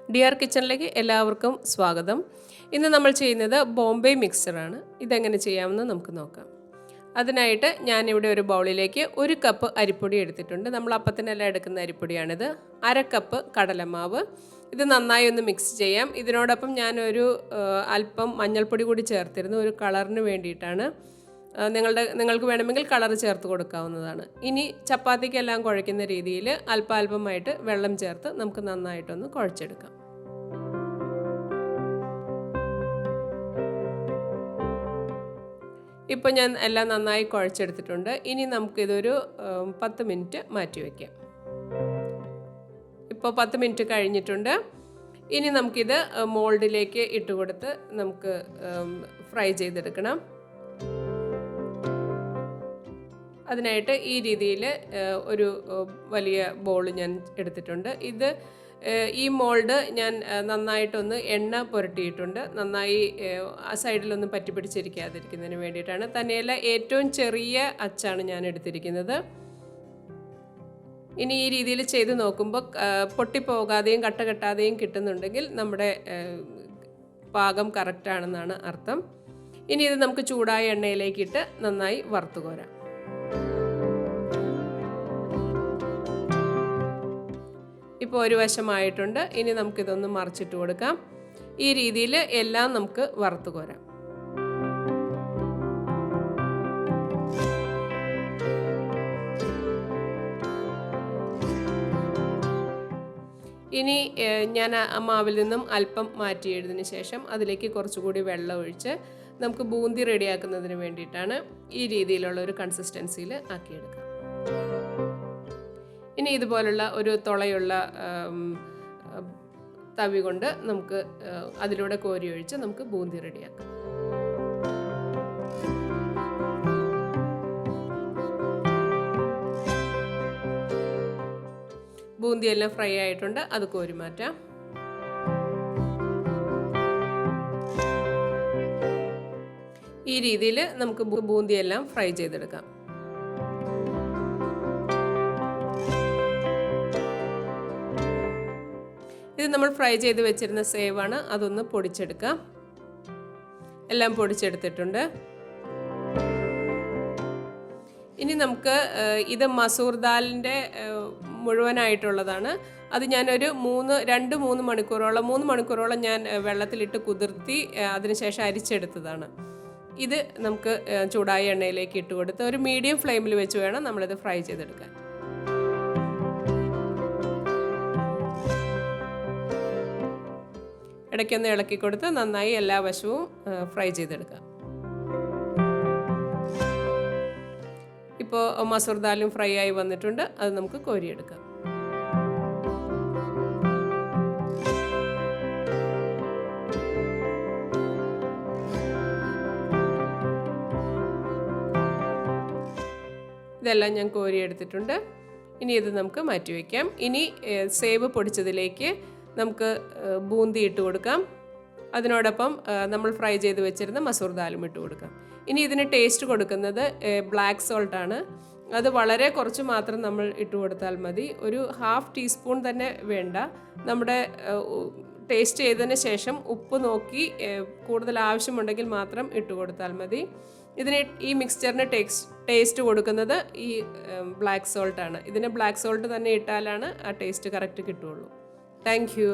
Dear കിച്ചണിലേക്ക് എല്ലാവർക്കും സ്വാഗതം. ഇന്ന് നമ്മൾ ചെയ്യുന്നത് ബോംബെ മിക്സ്ചറാണ്. ഇതെങ്ങനെ ചെയ്യാമെന്ന് നമുക്ക് നോക്കാം. അതിനായിട്ട് ഞാനിവിടെ ഒരു ബൗളിലേക്ക് 1 കപ്പ് അരിപ്പൊടി എടുത്തിട്ടുണ്ട്. നമ്മൾ അപ്പത്തിനെല്ലാം എടുക്കുന്ന അരിപ്പൊടിയാണിത്. 1/2 കപ്പ് കടലമാവ്. ഇത് നന്നായി ഒന്ന് മിക്സ് ചെയ്യാം. ഇതിനോടൊപ്പം ഞാനൊരു അല്പം മഞ്ഞൾപ്പൊടി കൂടി ചേർത്തിരുന്നു, ഒരു കളറിന് വേണ്ടിയിട്ടാണ്. നിങ്ങൾക്ക് വേണമെങ്കിൽ കളർ ചേർത്ത് കൊടുക്കാവുന്നതാണ്. ഇനി ചപ്പാത്തിക്കെല്ലാം കുഴയ്ക്കുന്ന രീതിയിൽ അല്പാൽപമായിട്ട് വെള്ളം ചേർത്ത് നമുക്ക് നന്നായിട്ടൊന്ന് കുഴച്ചെടുക്കാം. ഇപ്പോൾ ഞാൻ എല്ലാം നന്നായി കുഴച്ചെടുത്തിട്ടുണ്ട്. ഇനി നമുക്കിതൊരു 10 മിനിറ്റ് മാറ്റി വയ്ക്കാം. ഇപ്പോൾ 10 മിനിറ്റ് കഴിഞ്ഞിട്ടുണ്ട്. ഇനി നമുക്കിത് മോൾഡിലേക്ക് ഇട്ട് കൊടുത്ത് നമുക്ക് ഫ്രൈ ചെയ്തെടുക്കണം. അതിനായിട്ട് ഈ രീതിയിൽ ഒരു വലിയ ബോൾ ഞാൻ എടുത്തിട്ടുണ്ട്. ഈ മോൾഡ് ഞാൻ നന്നായിട്ടൊന്ന് എണ്ണ പുരട്ടിയിട്ടുണ്ട്. നന്നായി ആ സൈഡിലൊന്നും പറ്റി പിടിച്ചിരിക്കാതിരിക്കുന്നതിന് വേണ്ടിയിട്ടാണ്. തന്നെയല്ല, ഏറ്റവും ചെറിയ അച്ചാണ് ഞാൻ എടുത്തിരിക്കുന്നത്. ഇനി ഈ രീതിയിൽ ചെയ്ത് നോക്കുമ്പോൾ പൊട്ടിപ്പോകാതെയും കട്ട കെട്ടാതെയും കിട്ടുന്നുണ്ടെങ്കിൽ നമ്മുടെ പാകം കറക്റ്റാണെന്നാണ് അർത്ഥം. ഇനി ഇത് നമുക്ക് ചൂടായ എണ്ണയിലേക്കിട്ട് നന്നായി വറുത്ത് കോരാം. ഇപ്പോൾ ഒരു വശമായിട്ടുണ്ട്. ഇനി നമുക്കിതൊന്ന് മറിച്ചിട്ട് കൊടുക്കാം. ഈ രീതിയിൽ എല്ലാം നമുക്ക് വറുത്ത് കോരാം. ഇനി ഞാൻ ആ മാവിൽ നിന്നും അല്പം മാറ്റിയതിന് ശേഷം അതിലേക്ക് കുറച്ചുകൂടി വെള്ളം ഒഴിച്ച് നമുക്ക് ബൂന്തി റെഡിയാക്കുന്നതിന് വേണ്ടിയിട്ടാണ് ഈ രീതിയിലുള്ള ഒരു കൺസിസ്റ്റൻസിയിൽ ആക്കിയെടുക്കാം. ഇനി ഇതുപോലുള്ള ഒരു തുളയുള്ള തവി കൊണ്ട് നമുക്ക് അതിലൂടെ കോരി ഒഴിച്ച് നമുക്ക് ബൂന്തി റെഡിയാക്കാം. ബൂന്തിയെല്ലാം ഫ്രൈ ആയിട്ടുണ്ട്. അത് കോരി മാറ്റാം. ഈ രീതിയിൽ നമുക്ക് ബൂന്തിയെല്ലാം ഫ്രൈ ചെയ്തെടുക്കാം. ഇത് നമ്മൾ ഫ്രൈ ചെയ്ത് വെച്ചിരുന്ന സേവാണ്. അതൊന്ന് പൊടിച്ചെടുക്കാം. എല്ലാം പൊടിച്ചെടുത്തിട്ടുണ്ട്. ഇനി നമുക്ക് ഇത് മസൂർ ദാലിൻ്റെ മുഴുവനായിട്ടുള്ളതാണ്. അത് ഞാനൊരു 2-3 മണിക്കൂറോളം 3 മണിക്കൂറോളം ഞാൻ വെള്ളത്തിലിട്ട് കുതിർത്തി അതിനുശേഷം അരിച്ചെടുത്തതാണ്. ഇത് നമുക്ക് ചൂടായ എണ്ണയിലേക്ക് ഇട്ട് കൊടുത്ത് ഒരു മീഡിയം ഫ്ലെയിമിൽ വെച്ച് വേണം നമ്മളിത് ഫ്രൈ ചെയ്തെടുക്കാൻ. ഇടയ്ക്കൊന്ന് ഇളക്കി കൊടുത്ത് നന്നായി എല്ലാ വശവും ഫ്രൈ ചെയ്തെടുക്കാം. ഇപ്പോൾ മസൂർ ദാലും ഫ്രൈ ആയി വന്നിട്ടുണ്ട്. അത് നമുക്ക് കോരിയെടുക്കാം. ഇതെല്ലാം ഞാൻ കോരിയെടുത്തിട്ടുണ്ട്. ഇനി ഇത് നമുക്ക് മാറ്റി വയ്ക്കാം. ഇനി സേവ് പൊടിച്ചതിലേക്ക് നമുക്ക് ബൂന്തി ഇട്ട് കൊടുക്കാം. അതിനോടൊപ്പം നമ്മൾ ഫ്രൈ ചെയ്ത് വെച്ചിരുന്ന മസൂർ ദാലും ഇട്ട് കൊടുക്കാം. ഇനി ഇതിന് ടേസ്റ്റ് കൊടുക്കുന്നത് ബ്ലാക്ക് സോൾട്ടാണ്. അത് വളരെ കുറച്ച് മാത്രം നമ്മൾ ഇട്ട് കൊടുത്താൽ മതി. ഒരു 1/2 ടീസ്പൂൺ തന്നെ വേണ്ട. നമ്മുടെ ടേസ്റ്റ് ചെയ്തതിന് ശേഷം ഉപ്പ് നോക്കി കൂടുതൽ ആവശ്യമുണ്ടെങ്കിൽ മാത്രം ഇട്ട് കൊടുത്താൽ മതി. ഈ മിക്സ്ചറിന് ടേസ്റ്റ് കൊടുക്കുന്നത് ഈ ബ്ലാക്ക് സോൾട്ടാണ്. ഇതിന് ബ്ലാക്ക് സോൾട്ട് തന്നെ ഇട്ടാലാണ് ആ ടേസ്റ്റ് കറക്റ്റ് കിട്ടുകയുള്ളൂ. Thank you.